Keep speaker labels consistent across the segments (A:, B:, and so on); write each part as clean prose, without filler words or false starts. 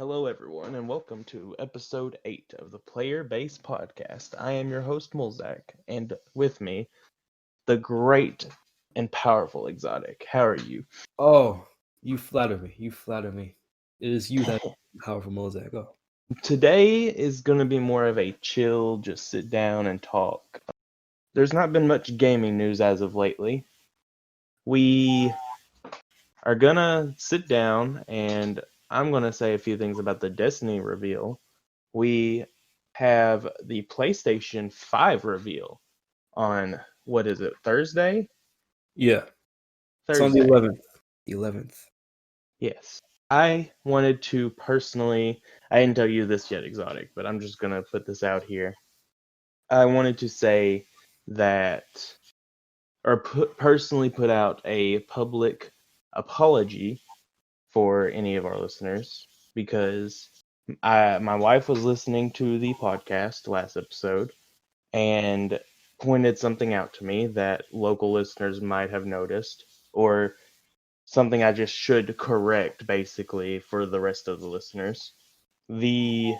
A: Hello, everyone, and welcome to episode 8 of the Player Base Podcast. I am your host, Mulzak, and with me, the great and powerful Xotic. How are you?
B: Oh, you flatter me. You flatter me. It is you that powerful Mulzak. Oh.
A: Today is going to be more of a chill, just sit down and talk. There's not been much gaming news as of lately. We are going to sit down, and I'm going to say a few things about the Destiny reveal. We have the PlayStation 5 reveal on, what is it, Thursday?
B: Yeah. It's on the
A: Thursday.
B: 11th. The 11th.
A: Yes. I wanted to personally, I didn't tell you this yet, Xotic, but I'm just going to put this out here. I wanted to say that, or personally put out a public apology for any of our listeners because my wife was listening to the podcast last episode and pointed something out to me that local listeners might have noticed, or something I just should correct, basically, for the rest of the listeners. You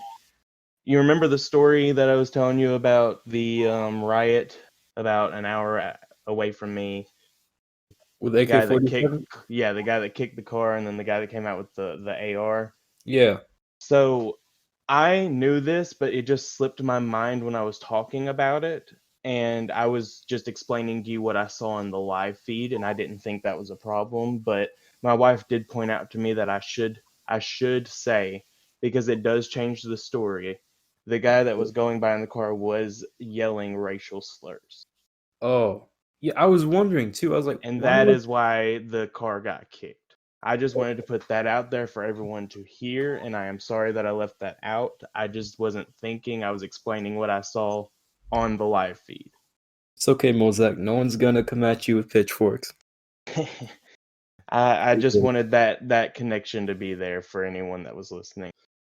A: remember the story that I was telling you about the riot about an hour away from me?
B: With
A: The guy that kicked,
B: AK-47?
A: the guy that kicked the car, and then the guy that came out with the AR.
B: Yeah.
A: So I knew this, but it just slipped my mind when I was talking about it. And I was just explaining to you what I saw in the live feed, and I didn't think that was a problem. But my wife did point out to me that I should say, because it does change the story. The guy that was going by in the car was yelling racial slurs.
B: Oh. Yeah, I was wondering too. I was like,
A: And
B: why
A: that
B: was...
A: is why the car got kicked. I just wanted to put that out there for everyone to hear, and I am sorry that I left that out. I just wasn't thinking. I was explaining what I saw on the live feed.
B: It's okay, Mulzak. No one's gonna come at you with pitchforks.
A: I just wanted that connection to be there for anyone that was listening.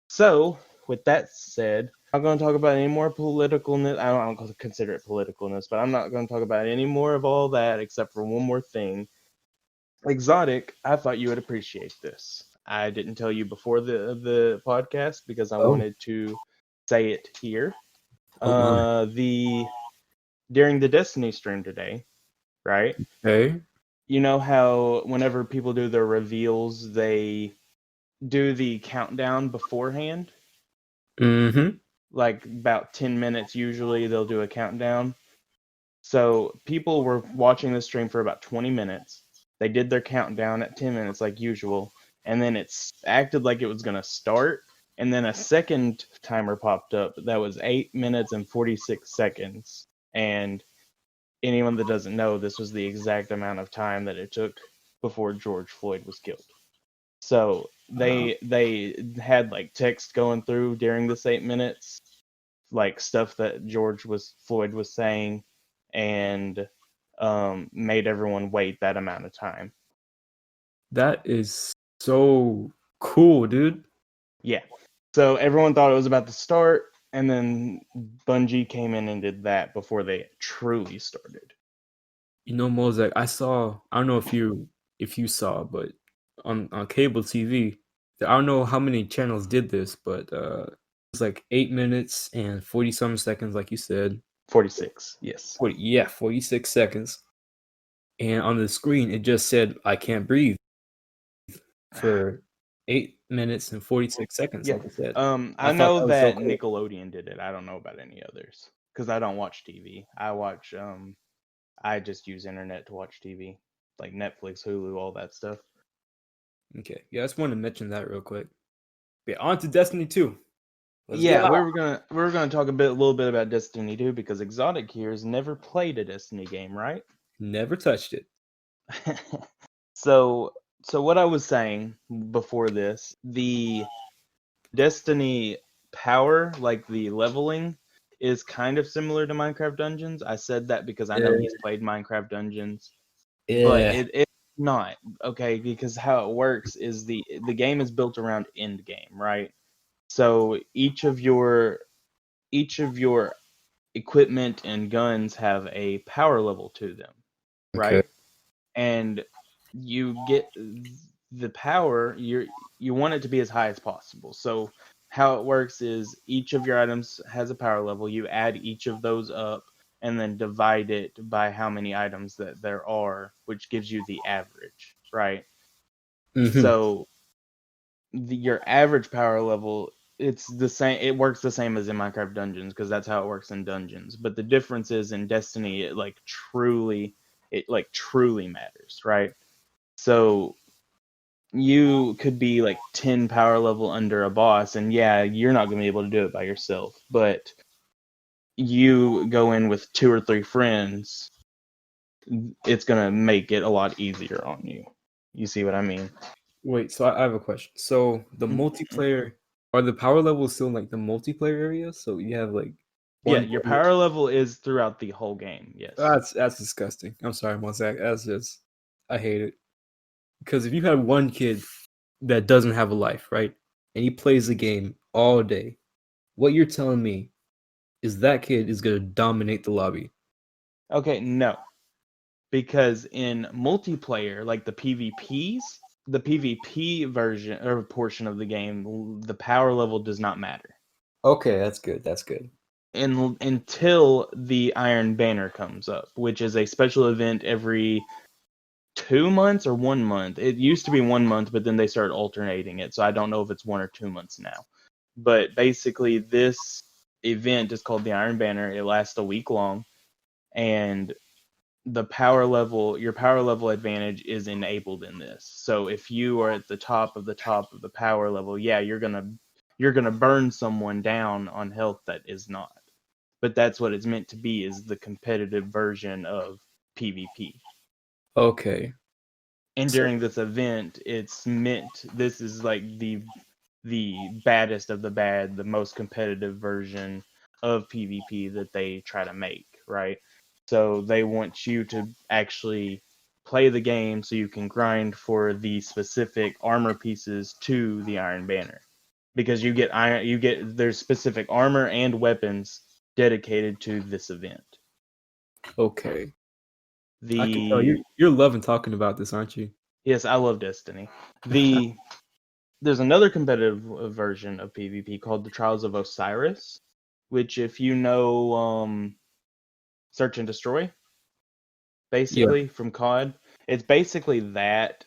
A: So, with that said, I'm not going to talk about any more politicalness. I don't consider it politicalness, but I'm not going to talk about any more of all that except for one more thing. Xotic, I thought you would appreciate this. I didn't tell you before the podcast because I wanted to say it here. The During the Destiny stream today, right?
B: Okay.
A: You know how whenever people do their reveals, they do the countdown beforehand?
B: Mm-hmm.
A: Like about 10 minutes usually they'll do a countdown. So people were watching the stream for about 20 minutes. They did their countdown at 10 minutes like usual, and then it's acted like it was going to start, and then a second timer popped up that was 8 minutes and 46 seconds. And anyone that doesn't know, this was the exact amount of time that it took before George Floyd was killed. So they had like text going through during this 8 minutes, like stuff that Floyd was saying, and made everyone wait that amount of time.
B: That is so cool, dude.
A: Yeah. So everyone thought it was about to start, and then Bungie came in and did that before they truly started.
B: You know, Mulzak, I don't know if you saw, but on cable TV, I don't know how many channels did this, but it's like 8 minutes and 40 some seconds, like you said.
A: 46, yes.
B: 46 seconds. And on the screen, it just said, "I can't breathe" for 8 minutes and 46 seconds,
A: Yeah.
B: like I said.
A: I
B: thought
A: know
B: that was so
A: that
B: cool.
A: Nickelodeon did it. I don't know about any others because I don't watch TV. I just use internet to watch TV, like Netflix, Hulu, all that stuff.
B: Okay, yeah, I just wanted to mention that real quick. Yeah, on to Destiny 2.
A: Yeah, we were gonna talk a little bit about Destiny 2 because Xotic here has never played a Destiny game, right?
B: Never touched it.
A: So what I was saying before this, the Destiny power, like the leveling, is kind of similar to Minecraft Dungeons. I said that because I know he's played Minecraft Dungeons, but it's not, okay, because how it works is the game is built around end game, right? So each of your equipment and guns have a power level to them, right?
B: Okay.
A: And you get the power, you want it to be as high as possible. So how it works is each of your items has a power level. You add each of those up and then divide it by how many items that there are, which gives you the average, right?
B: Mm-hmm.
A: So your average power level, it's the same. It works the same as in Minecraft Dungeons because that's how it works in Dungeons. But the difference is in Destiny, it like truly matters, right? So you could be like 10 power level under a boss, and yeah, you're not going to be able to do it by yourself. But you go in with 2 or 3 friends, it's going to make it a lot easier on you. You see what I mean?
B: Wait, so I have a question. So the multiplayer, are the power levels still in, like, the multiplayer area? So you have like
A: Yeah,
B: one
A: your
B: player.
A: power level is throughout the whole game. Yes.
B: That's disgusting. I'm sorry, Mulzak. That's just, I hate it. Because if you have one kid that doesn't have a life, right, and he plays the game all day, what you're telling me is that kid is gonna dominate the lobby.
A: Okay, no. Because in multiplayer, like the PvP version or portion of the game, the power level does not matter.
B: Okay, that's good. That's good.
A: Until the Iron Banner comes up, which is a special event every 2 months or 1 month. It used to be 1 month, but then they started alternating it, so I don't know if it's 1 or 2 months now. But basically, this event is called the Iron Banner. It lasts a week long, and your power level advantage is enabled in this. So if you are at the top of the power level, yeah, you're gonna burn someone down on health that is not. But that's what it's meant to be, is the competitive version of PvP.
B: Okay.
A: And
B: So
A: during this event, this is like the baddest of the bad, the most competitive version of PvP that they try to make, right? So they want you to actually play the game so you can grind for the specific armor pieces to the Iron Banner. Because there's specific armor and weapons dedicated to this event.
B: okay. I can tell
A: The
B: you're loving talking about this, aren't you?
A: Yes, I love Destiny. There's another competitive version of PvP called the Trials of Osiris, which, if you know, Search and Destroy,
B: Yeah.
A: basically from COD, it's basically that,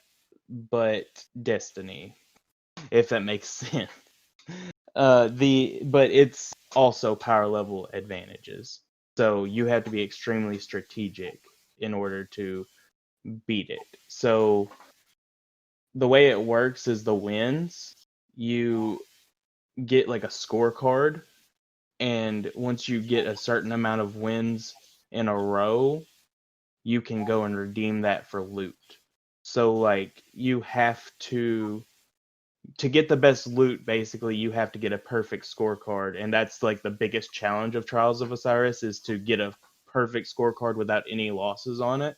A: but Destiny, if that makes sense. But it's also power level advantages, so you have to be extremely strategic in order to beat it. So the way it works is the wins, you get like a scorecard, and once you get a certain amount of wins in a row, you can go and redeem that for loot. So like you have to get the best loot, basically you have to get a perfect scorecard, and that's like the biggest challenge of Trials of Osiris, is to get a perfect scorecard without any losses on it.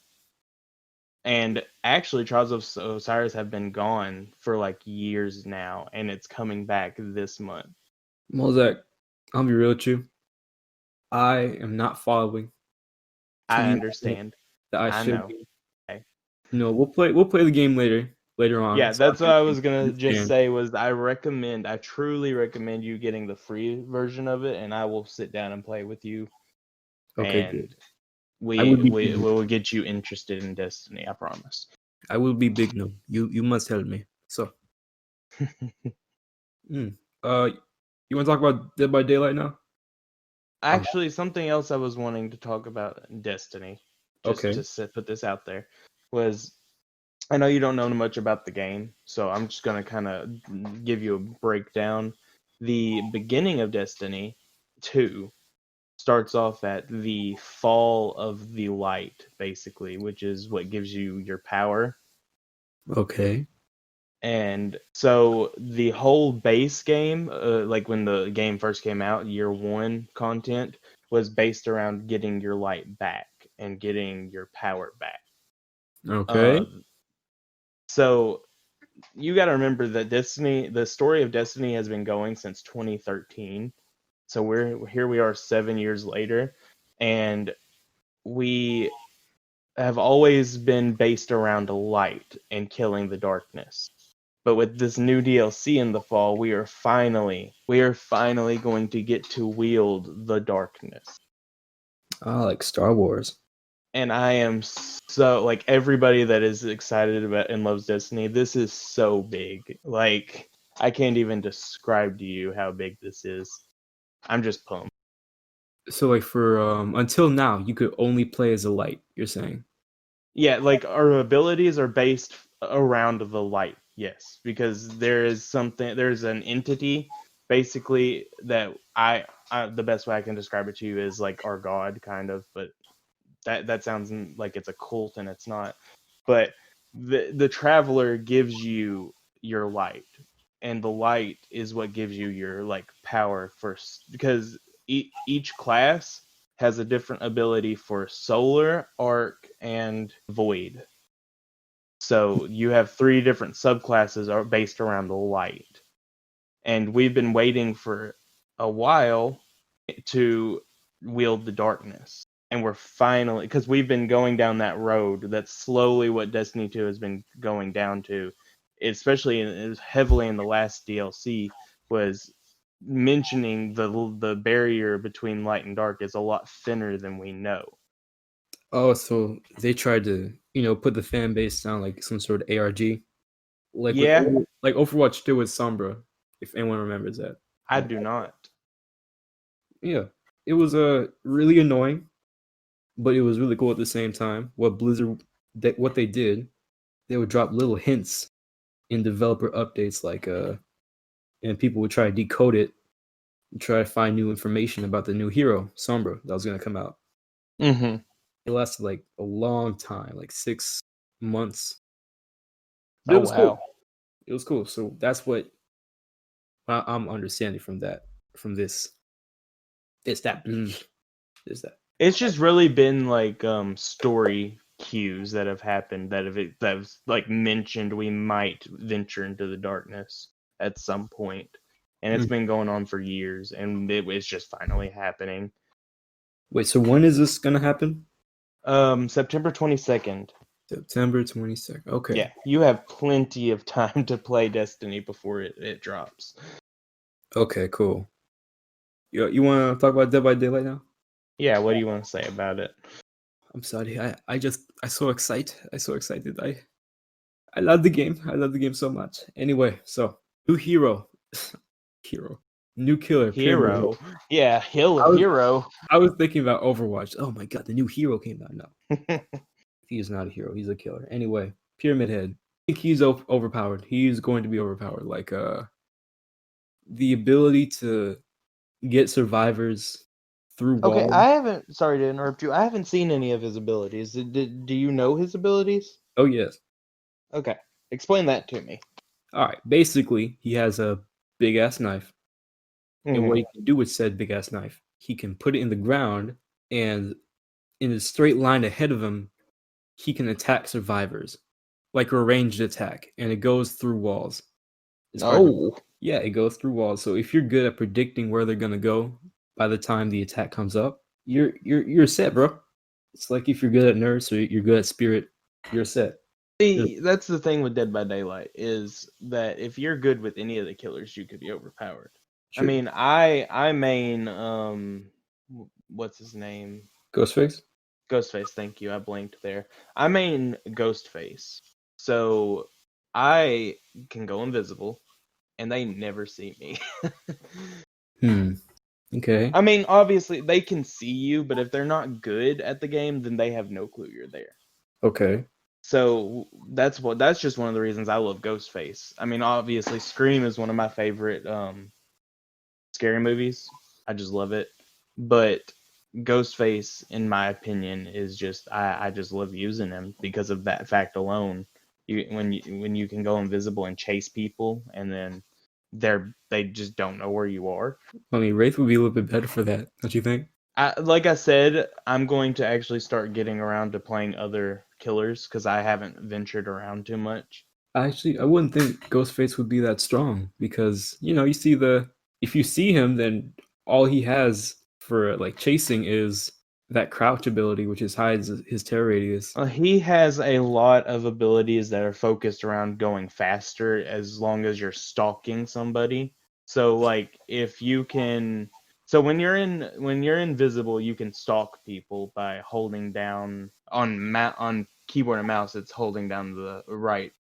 A: And actually, Trials of Osiris have been gone for like years now, and it's coming back this month.
B: Mozak, I'll be real with you. I am not following to
A: I
B: the extent
A: understand.
B: that I
A: I
B: should
A: know.
B: be.
A: Okay.
B: No, we'll play the game later on.
A: Yeah,
B: So I
A: that's what
B: can
A: I was gonna just
B: understand.
A: say, was I truly recommend you getting the free version of it, and I will sit down and play with you,
B: Okay, good.
A: and
B: I
A: we
B: will be
A: we
B: big.
A: will get you interested in Destiny, I promise.
B: I will be big no. You must help me. So, mm, uh, you want to talk about Dead by Daylight now? Um,
A: Actually, something else I was wanting to talk about in Destiny, just
B: okay.
A: to put this out there, was, I know you don't know much about the game, so I'm just gonna kind of give you a breakdown. The beginning of Destiny 2 starts off at the fall of the light, basically, which is what gives you your power.
B: Okay.
A: And so the whole base game, like when the game first came out, year one content was based around getting your light back and getting your power back.
B: Okay.
A: Uh, so you got to remember that the story of Destiny has been going since 2013. So we are 7 years later, and we have always been based around light and killing the darkness. But with this new DLC in the fall, we are finally going to get to wield the darkness.
B: Like Star Wars.
A: And I am so, like, everybody that is excited about and loves Destiny, this is so big. Like, I can't even describe to you how big this is. I'm just pumped.
B: So like for until now, you could only play as a light, you're saying?
A: Yeah, like our abilities are based around the light. Yes, because there's an entity basically that the best way I can describe it to you is like our god kind of, but that sounds like it's a cult and it's not. But the traveler gives you your light, and the light is what gives you your like power first, because each class has a different ability for solar, arc, and void. So you have three different subclasses are based around the light, and we've been waiting for a while to wield the darkness. And we're finally, because we've been going down that road. That's slowly what Destiny 2 has been going down to, especially heavily in the last DLC, was mentioning the barrier between light and dark is a lot thinner than we know.
B: Oh, so they tried to, put the fan base down like some sort of ARG, like with
A: Yeah,
B: like Overwatch did with Sombra, if anyone remembers that.
A: I do not.
B: Yeah, it was really annoying, but it was really cool at the same time. What they did, they would drop little hints in developer updates, like and people would try to decode it and try to find new information about the new hero, Sombra, that was gonna come out.
A: Mm-hmm.
B: It lasted like a long time, like 6 months. But
A: Oh
B: it was cool.
A: wow.
B: It was cool. So that's what I'm understanding from that. From this, it's that. Is that?
A: It's just really been like story cues that have happened that have like mentioned we might venture into the darkness at some point. And it's been going on for years, and it's just finally happening.
B: Wait, so when is this gonna happen?
A: September 22nd.
B: September 22nd. Okay.
A: Yeah, you have plenty of time to play Destiny before it drops.
B: Okay, cool. You want to talk about Dead by Daylight now?
A: Yeah, what do you want to say about it?
B: I'm sorry. I so excited. I love the game. I love the game so much. Anyway, so new hero, hero, new killer, Pyramid Head.
A: Hero. Yeah,
B: I was
A: hero.
B: I was thinking about Overwatch. Oh my god, the new hero came out. No, he is not a hero. He's a killer. Anyway, Pyramid Head. I think he's overpowered. He's going to be overpowered. Like the ability to get survivors through
A: Okay,
B: walls.
A: I haven't. Sorry to interrupt you. I haven't seen any of his abilities. Do you know his abilities?
B: Oh yes.
A: Okay, explain that to me.
B: All right. Basically, he has a big ass knife, and what
A: Mm-hmm.
B: he can do with said big ass knife, he can put it in the ground, and in a straight line ahead of him, he can attack survivors, like a ranged attack, and it goes through walls. It's hard to,
A: Oh,
B: yeah, it goes through walls. So if you're good at predicting where they're gonna go by the time the attack comes up, you're set, bro. It's like if you're good at nurse or you're good at spirit, you're set.
A: see, that's the thing with Dead by Daylight is that if you're good with any of the killers, you could be overpowered. I
B: True.
A: mean, I main what's his name?
B: Ghostface.
A: Ghostface. Thank you. I blinked there. I main Ghostface, so I can go invisible, and they never see me.
B: Okay.
A: I mean, obviously they can see you, but if they're not good at the game, then they have no clue you're there.
B: Okay.
A: So that's just one of the reasons I love Ghostface. I mean, obviously Scream is one of my favorite scary movies. I just love it. But Ghostface, in my opinion, is just I just love using him because of that fact alone. When you can go invisible and chase people, and then they just don't know where you are.
B: I mean, Wraith would be a little bit better for that, don't you think?
A: Like I said, I'm going to actually start getting around to playing other killers because I haven't ventured around too much.
B: Actually, I wouldn't think Ghostface would be that strong because you see if you see him, then all he has for like chasing is that crouch ability, which is hides his terror radius.
A: He has a lot of abilities that are focused around going faster as long as you're stalking somebody. So like if you can so when you're invisible, you can stalk people by holding down on keyboard and mouse, it's holding down the right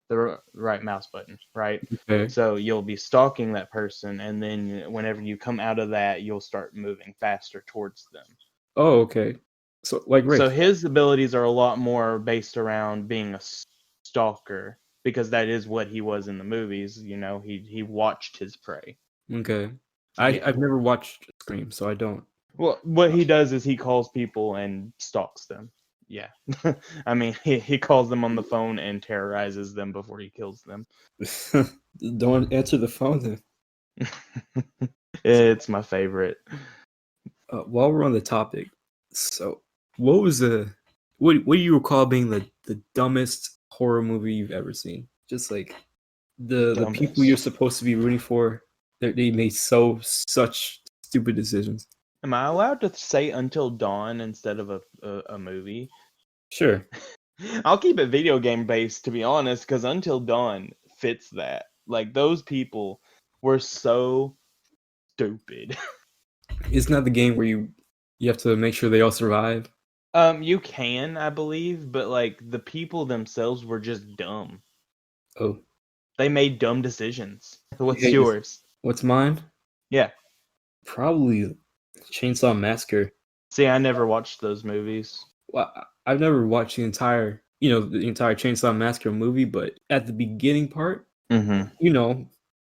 A: mouse button, right?
B: Okay.
A: So you'll be stalking that person, and then whenever you come out of that, you'll start moving faster towards them.
B: Oh, okay. So like
A: So
B: Rick.
A: his abilities are a lot more based around being a stalker, because that is what he was in the movies. You know, he watched his prey.
B: Okay.
A: Yeah.
B: I've never watched Scream, so I don't.
A: Well, what he does is he calls people and stalks them. Yeah. I mean, he calls them on the phone and terrorizes them before he kills them.
B: Don't answer the phone then.
A: It's my favorite.
B: While we're on the topic, so what was what do you recall being the dumbest horror movie you've ever seen? Just like the people you're
A: Dumbest.
B: supposed to be rooting for, they made such stupid decisions.
A: Am I allowed to say Until Dawn instead of a movie?
B: Sure.
A: I'll keep it video game based, to be honest, because Until Dawn fits that. Like, those people were so stupid.
B: Isn't that the game where you have to make sure they all survive?
A: You can, I believe, but like the people themselves were just dumb.
B: Oh,
A: They made dumb decisions. What's
B: hey,
A: yours?
B: what's mine?
A: Yeah.
B: Probably Chainsaw Massacre.
A: See, I never watched those movies.
B: Well, I've never watched the entire Chainsaw Massacre movie, but at the beginning part,
A: Mm-hmm.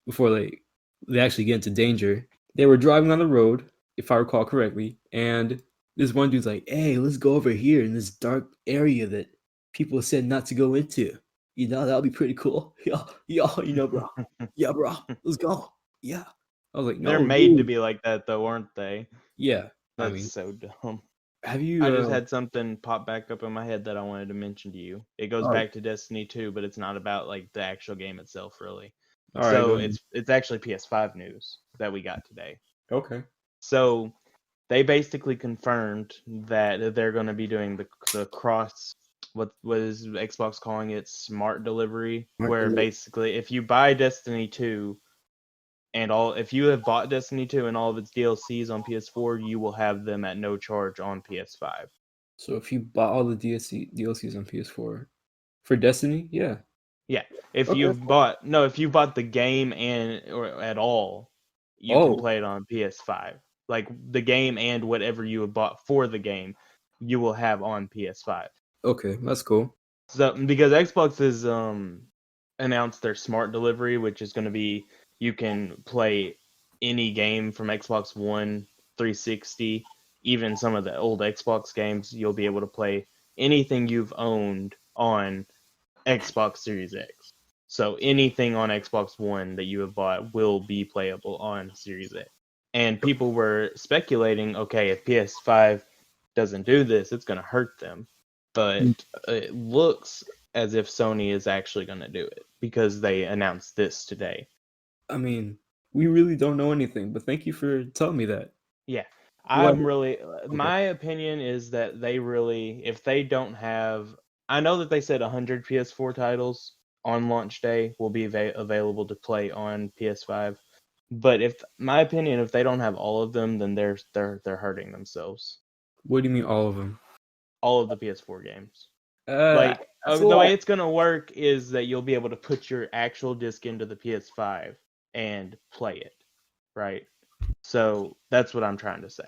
B: before they actually get into danger, they were driving on the road, if I recall correctly, and this one dude's like, "Hey, let's go over here in this dark area that people said not to go into. That'll be pretty cool." Yeah, bro. Yeah, bro. Let's go. Yeah. I was like,
A: They're
B: "No,
A: made to
B: dude."
A: be like that, though, aren't they?
B: Yeah. I
A: That's
B: mean,
A: so dumb.
B: have you
A: I just had something pop back up in my head that I wanted to mention to you. It goes
B: all right,
A: back to Destiny 2, but it's not about like the actual game itself, really.
B: all right, go
A: So
B: ahead.
A: it's actually PS5 news that we got today.
B: Okay.
A: So they basically confirmed that they're going to be doing the cross, what is Xbox calling it, smart delivery, where basically if you buy Destiny 2 if you have bought Destiny 2 and all of its DLCs on PS4, you will have them at no charge on PS5.
B: So if you bought all the DLCs on PS4 for Destiny, yeah.
A: Yeah, if
B: Okay.
A: you've bought no, if you bought the game or at all, you can
B: Oh,
A: play it on PS5. Like the game and whatever you have bought for the game, you will have on PS5.
B: okay, that's cool.
A: So because Xbox has announced their smart delivery, which is going to be you can play any game from Xbox One, 360, even some of the old Xbox games, you'll be able to play anything you've owned on Xbox Series X. So anything on Xbox One that you have bought will be playable on Series X. And people were speculating, okay, if PS5 doesn't do this, it's going to hurt them. But it looks as if Sony is actually going to do it because they announced this today.
B: I mean, we really don't know anything, but thank you for telling me that.
A: Yeah.
B: What? Okay.
A: My opinion is that they really, if they don't have, I know that they said 100 PS4 titles on launch day will be available to play on PS5. But my opinion, if they don't have all of them, then they're hurting themselves.
B: What do you mean all of them?
A: All of the PS4 games.
B: Uh,
A: Like,
B: that's a
A: the way
B: lot.
A: it's gonna work is that you'll be able to put your actual disc into the PS5 and play it, right? So that's what I'm trying to say.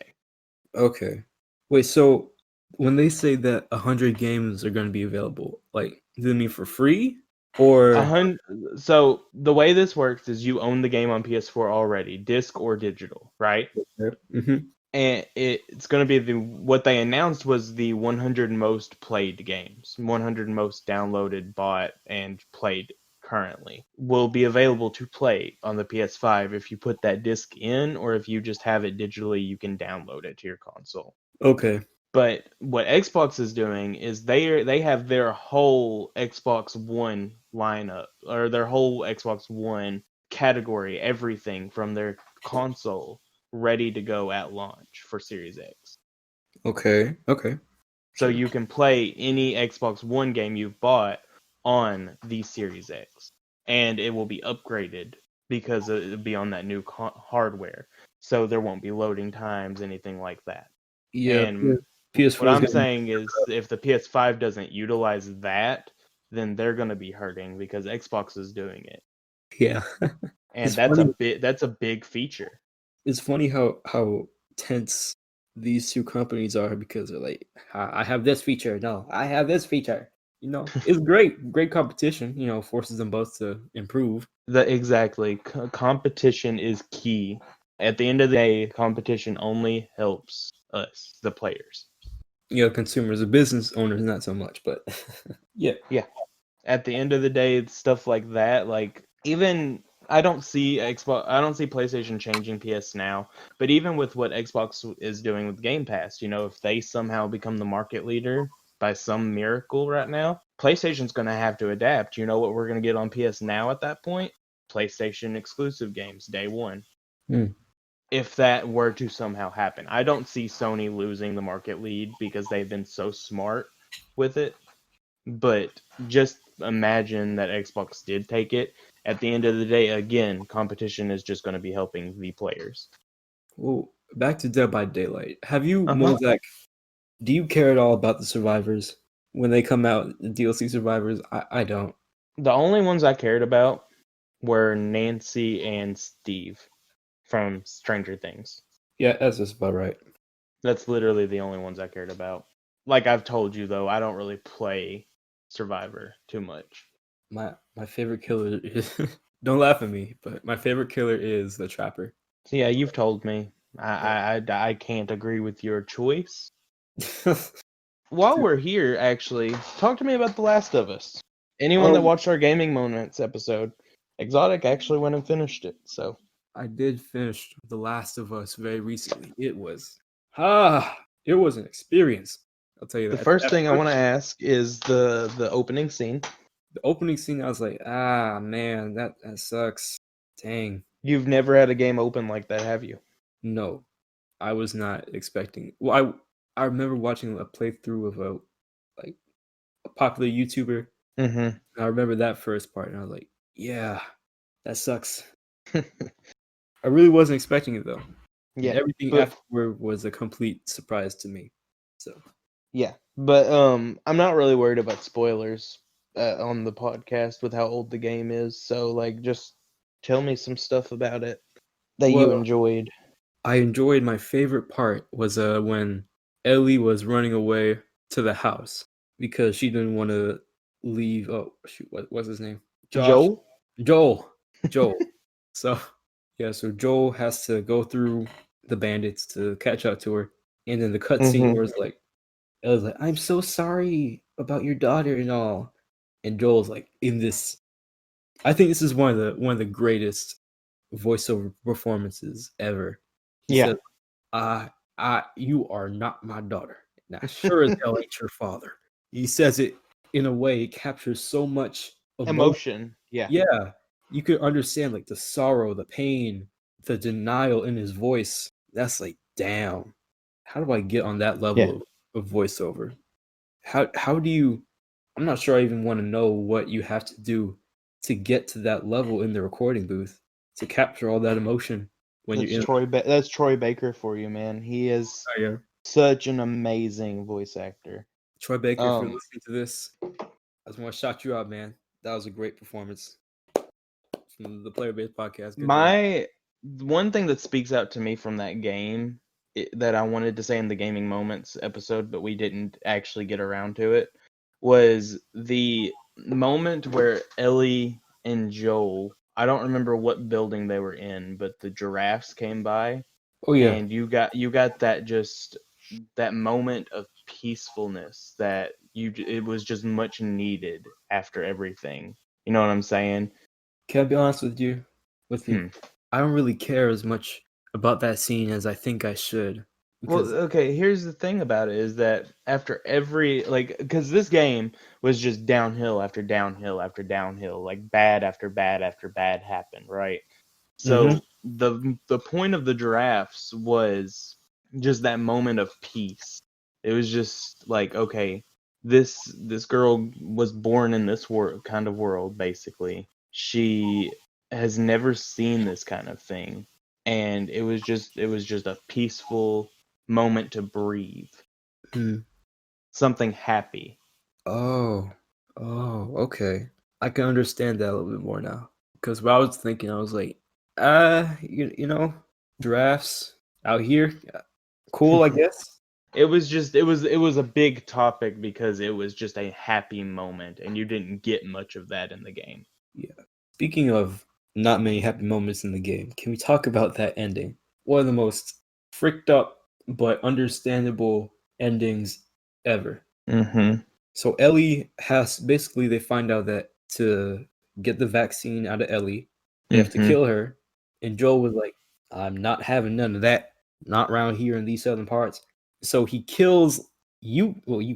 B: Okay. Wait, so when they say that 100 games are going to be available, like, do they mean for free
A: A
B: or?
A: hun- So the way this works is you own the game on PS4 already, disc or digital, right?
B: Mm-hmm.
A: And it's going to be what they announced was the 100 most played games, 100 most downloaded, bought, and played currently will be available to play on the PS5 if you put that disc in, or if you just have it digitally, you can download it to your console.
B: Okay.
A: But what Xbox is doing is they have their whole Xbox One lineup, or their whole Xbox One category, everything from their console ready to go at launch for Series X.
B: Okay.
A: So
B: Sure.
A: you can play any Xbox One game you've bought on the Series X, and it will be upgraded because it'll be on that new hardware. So there won't be loading times, anything like that.
B: Yeah,
A: And what
B: PS4 is
A: I'm
B: gonna be.
A: saying is, if the PS5 doesn't utilize that, then they're going to be hurting because Xbox is doing it,
B: Yeah.
A: and
B: It's funny.
A: that's a big feature.
B: It's funny how tense these two companies are because they're like, I have this feature. No, I have this feature. It's great competition. Forces them both to improve.
A: Exactly. Competition is key. At the end of the day, competition only helps us, the players.
B: Consumers, the business owners, not so much, but yeah.
A: Yeah. At the end of the day, it's stuff like that. Like, even I don't see PlayStation changing PS Now, but even with what Xbox is doing with Game Pass, if they somehow become the market leader by some miracle right now, PlayStation's going to have to adapt. You know what we're going to get on PS Now at that point? PlayStation exclusive games day one.
B: Mm.
A: If that were to somehow happen. I don't see Sony losing the market lead because they've been so smart with it. But just imagine that Xbox did take it. At the end of the day, again, competition is just going to be helping the players.
B: Well, back to Dead by Daylight. Have you,
A: Uh-huh.
B: Mulzak, do you care at all about the survivors when they come out, the DLC survivors? I don't.
A: The only ones I cared about were Nancy and Steve from Stranger Things.
B: Yeah, that's just about right.
A: That's literally the only ones I cared about. Like I've told you, though, I don't really play Survivor too much.
B: My favorite killer is don't laugh at me, but my favorite killer is the Trapper.
A: So yeah, you've told me. I can't agree with your choice. While we're here, actually, talk to me about The Last of Us. Anyone that
B: Um,
A: watched our Gaming Moments episode, Xotic actually went and finished it. So
B: I did finish The Last of Us very recently. It was an experience. I'll tell you
A: the
B: that.
A: first
B: At
A: thing I
B: first,
A: want to ask is the opening scene.
B: the opening scene, I was like, man, that sucks. Dang.
A: You've never had a game open like that, have you?
B: No, I was not expecting. Well, I remember watching a playthrough of like a popular YouTuber.
A: Mm-hmm.
B: I remember that first part, and I was like, yeah, that sucks. I really wasn't expecting it though, and
A: Yeah,
B: everything
A: but
B: afterward was a complete surprise to me. So,
A: I'm not really worried about spoilers on the podcast with how old the game is. So like, just tell me some stuff about it that you
B: well,
A: enjoyed.
B: I enjoyed my favorite part was when Ellie was running away to the house because she didn't want to leave. Oh shoot, what's his name? Josh,
A: Joel.
B: Joel. So yeah, so Joel has to go through the bandits to catch up to her, and then the cutscene
A: Mm-hmm.
B: where it's like Ella's like, "I'm so sorry about your daughter and all," and Joel's like, "In this, I think this is one of the greatest voiceover performances ever." He
A: Yeah.
B: says, you are not my daughter. And I sure as hell ain't your father." He says it in a way it captures so much emotion.
A: Emotion. Yeah.
B: Yeah, you could understand like the sorrow, the pain, the denial in his voice. That's like, damn. How do I get on that
A: Yeah.
B: level of voiceover? How do you? I'm not sure I even want to know what you have to do to get to that level in the recording booth to capture all that emotion when you're in.
A: That's Troy Baker for you, man. He is
B: Oh, yeah.
A: such an amazing voice actor.
B: Troy Baker, if you're
A: Um,
B: listening to this, I just want to shout you out, man. That was a great performance from the Player Base Podcast. Good job.
A: my one thing that speaks out to me from that game that I wanted to say in the Gaming Moments episode, but we didn't actually get around to it, was the moment where Ellie and Joel, I don't remember what building they were in, but the giraffes came by,
B: Oh yeah,
A: and you got that moment of peacefulness that it was just much needed after everything. You know what I'm saying?
B: can I be honest with you? With you,
A: Hmm.
B: I don't really care as much about that scene as I think I should
A: Well,
B: because
A: okay, here's the thing about it is that after every because this game was just downhill after downhill after downhill, like bad after bad after bad happened, right?
B: mm-hmm.
A: So the point of the giraffes was just that moment of peace. It was just like, okay, this girl was born in this kind of world, basically. She has never seen this kind of thing, and it was just a peaceful moment to breathe,
B: Mm.
A: something happy.
B: Oh, okay. I can understand that a little bit more now. Because what I was thinking, I was like, you know, giraffes out here, cool, I guess.
A: It was a big topic because it was just a happy moment, and you didn't get much of that in the game.
B: Yeah. Speaking of not many happy moments in the game, can we talk about that ending? One of the most fricked up but understandable endings ever.
A: Mm-hmm.
B: So Ellie has basically they find out that to get the vaccine out of Ellie, they have to
A: Mm-hmm.
B: kill her. And Joel was like, I'm not having none of that. Not around here in these southern parts. So he kills you. Well, you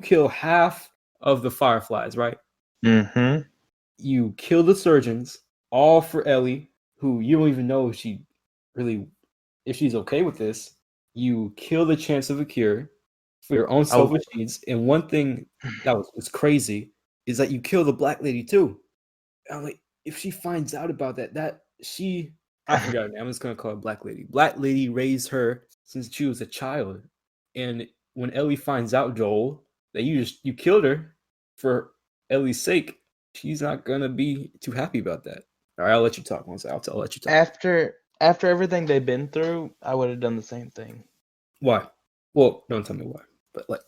B: kill half of the fireflies, right?
A: Mm-hmm.
B: You kill the surgeons, all for Ellie, who you don't even know if she really if she's okay with this. You kill the chance of a cure for your own
A: Oh,
B: selfish needs. And one thing that was crazy is that you kill the black lady too. I'm like, if she finds out about that I forgot her name. I'm just gonna call her Black Lady. Black Lady raised her since she was a child. And when Ellie finds out, Joel, that you killed her for Ellie's sake, she's not gonna be too happy about that. All right, I'll let you talk once. I'll let you talk.
A: after everything they've been through, I would have done the same thing.
B: Why? Well, don't tell me why. But like,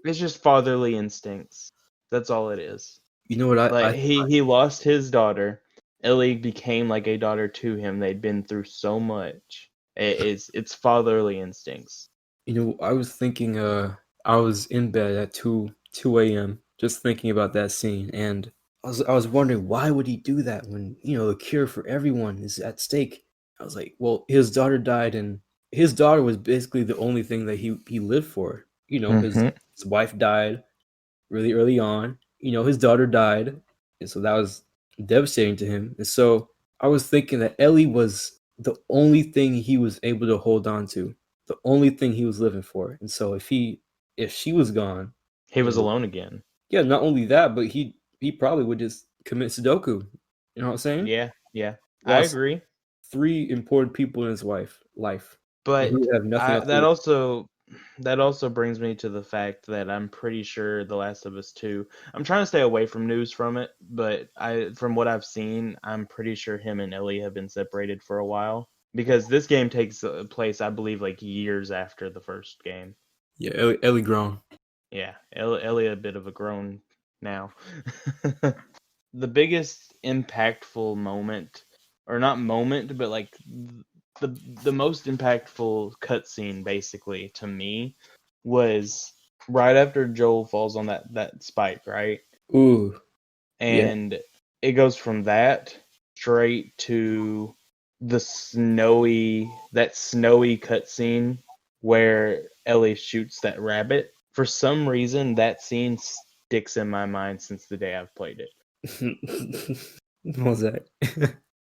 A: It's just fatherly instincts. That's all it is.
B: you know what
A: Like
B: I
A: he lost his daughter. Ellie became like a daughter to him. They'd been through so much. It's fatherly instincts.
B: you know I was thinking I was in bed at 2 a.m. just thinking about that scene, and I was wondering why would he do that when the cure for everyone is at stake. I was like, well, his daughter died, and his daughter was basically the only thing that he lived for.
A: Mm-hmm.
B: His wife died really early on. His daughter died, and so that was devastating to him. And so I was thinking that Ellie was the only thing he was able to hold on to, the only thing he was living for. And so if she was gone,
A: He was
B: and
A: alone again.
B: yeah, not only that, but he probably would just commit Sudoku. You know what I'm saying?
A: Yeah. I
B: Lost
A: agree.
B: 3 important people in his life, and he
A: But
B: would have nothing else to
A: that
B: live.
A: also brings me to the fact that I'm pretty sure The Last of Us 2. I'm trying to stay away from news from it, but from what I've seen, I'm pretty sure him and Ellie have been separated for a while because this game takes place, I believe, like years after the first game.
B: Yeah, Ellie grown.
A: Yeah, Ellie a bit of a grown now. The biggest impactful moment, or not moment, but like the most impactful cutscene basically to me was right after Joel falls on that spike, right?
B: Ooh, yeah.
A: And it goes from that straight to that snowy cutscene where Ellie shoots that rabbit. For some reason, that scene sticks in my mind since the day I've played it.
B: Mulzak.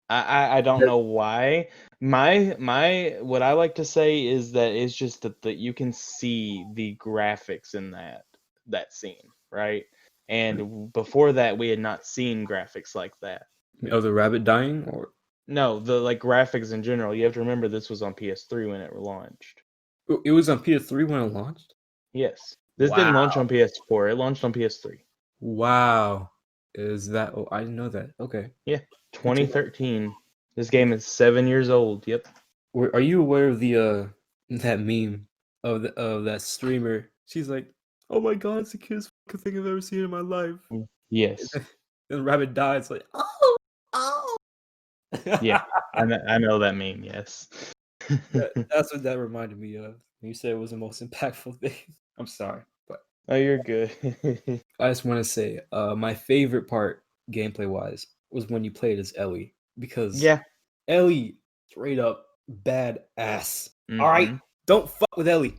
A: I don't know why. My what I like to say is that it's just that you can see the graphics in that scene, right? And before that, we had not seen graphics like that.
B: Oh, the rabbit dying, or
A: No, the like graphics in general. You have to remember this was on PS3 when it launched.
B: it was on PS3 when it launched.
A: Yes, this didn't launch
B: Wow,
A: on PS4. It launched on PS3.
B: wow. Is that? Oh, I didn't know that. Okay,
A: Yeah,
B: good to know.
A: 2013. This game is 7 years old. Yep.
B: Are you aware of the that meme of that streamer? She's like, "Oh my god, it's the cutest fucking thing I've ever seen in my life."
A: Yes.
B: And the rabbit dies. Like, oh, oh.
A: Yeah. I know that meme. Yes.
B: That's what that reminded me of. You said it was the most impactful thing. I'm sorry, but
A: Oh, you're good.
B: I just want to say, my favorite part, gameplay wise, was when you played as Ellie, because
A: Yeah.
B: Ellie straight up badass. All right,
A: Mm-hmm.
B: don't fuck with Ellie.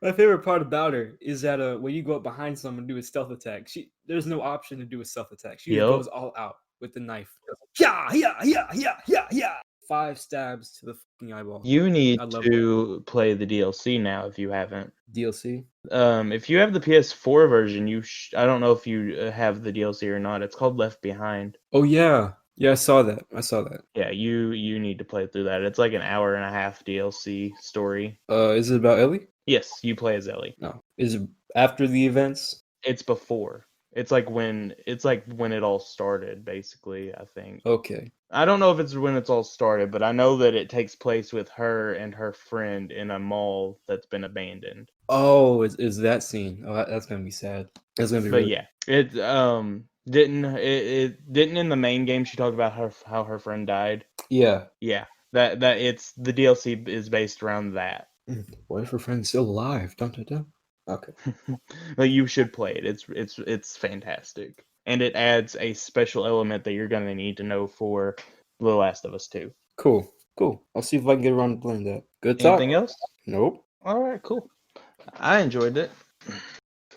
B: My favorite part about her is that when you go up behind someone and do a stealth attack, there's no option to do a stealth attack. She just
A: Yep.
B: goes all out with the knife. Yeah, yeah, yeah, yeah, yeah, yeah. 5 stabs to the fucking eyeball.
A: You need
B: I love
A: to play the DLC now if you haven't.
B: DLC.
A: If you have the PS4 version, I don't know if you have the DLC or not. It's called Left Behind.
B: Oh yeah, I saw that.
A: Yeah, you need to play through that. It's like an hour and a half DLC story.
B: Is it about Ellie?
A: Yes, you play as Ellie.
B: No. Is it after the events?
A: It's before. It's like when it all started, basically, I think.
B: Okay.
A: I don't know if it's when it's all started, but I know that it takes place with her and her friend in a mall that's been abandoned.
B: Oh, is that scene? Oh, that's gonna be sad. That's gonna be.
A: But
B: really...
A: yeah, it didn't in the main game she talked about how her friend died.
B: Yeah.
A: Yeah, that it's the DLC is based around that.
B: What if her friend's still alive? Dun, dun, dun. Okay.
A: Like, you should play it. It's fantastic, and it adds a special element that you're gonna need to know for The Last of Us 2.
B: Cool. I'll see if I can get around to playing that. Good talk.
A: Anything else?
B: Nope.
A: All right, cool. I enjoyed it.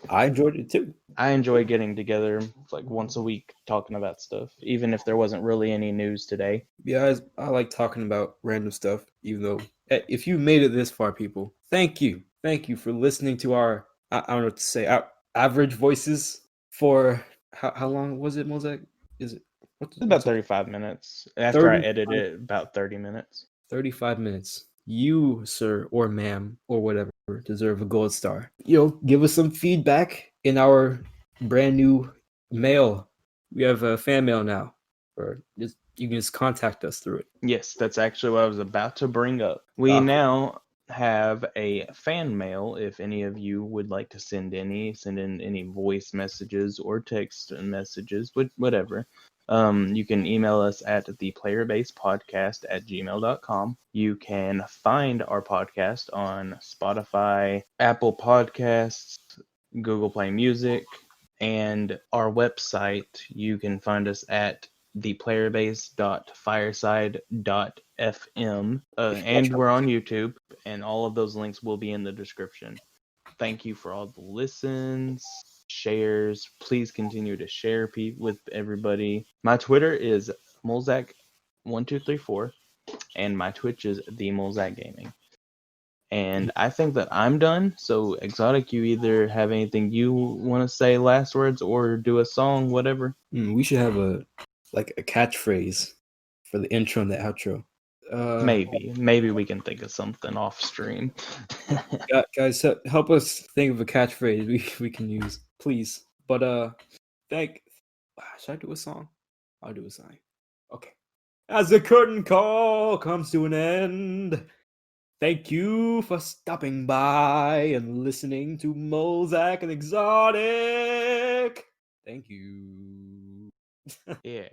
B: I enjoyed it too.
A: I enjoy getting together like once a week talking about stuff, even if there wasn't really any news today.
B: Yeah, I like talking about random stuff, even though if you made it this far, people, thank you. Thank you for listening to our, I don't know what to say, our average voices for, how long was it, Mulzak? Is it?
A: It's about 35 minutes. After I edit it, about 30 minutes.
B: 35 minutes. You, sir, or ma'am, or whatever, deserve a gold star. Give us some feedback in our brand new mail. We have a fan mail now. Or you can just contact us through it.
A: Yes, that's actually what I was about to bring up. We now have a fan mail. If any of you would like to send in any voice messages or text messages, whatever. You can email us at ThePlayerBasePodcast@gmail.com. You can find our podcast on Spotify, Apple Podcasts, Google Play Music, and our website. You can find us at ThePlayerBase.fireside.fm, and we're on YouTube, and all of those links will be in the description. Thank you for all the listens, shares. Please continue to share with everybody. My Twitter is Mulzak1234, and my Twitch is the Mulzak Gaming. And I think that I'm done. So, Xotic, you either have anything you want to say, last words, or do a song, whatever.
B: We should have a catchphrase for the intro and the outro.
A: Maybe we can think of something off stream.
B: Guys, help us think of a catchphrase we can use, please. But should I do a song? I'll do a song. Okay. As the curtain call comes to an end, thank you for stopping by and listening to Mulzak and Xotic. Thank you.
A: Yeah.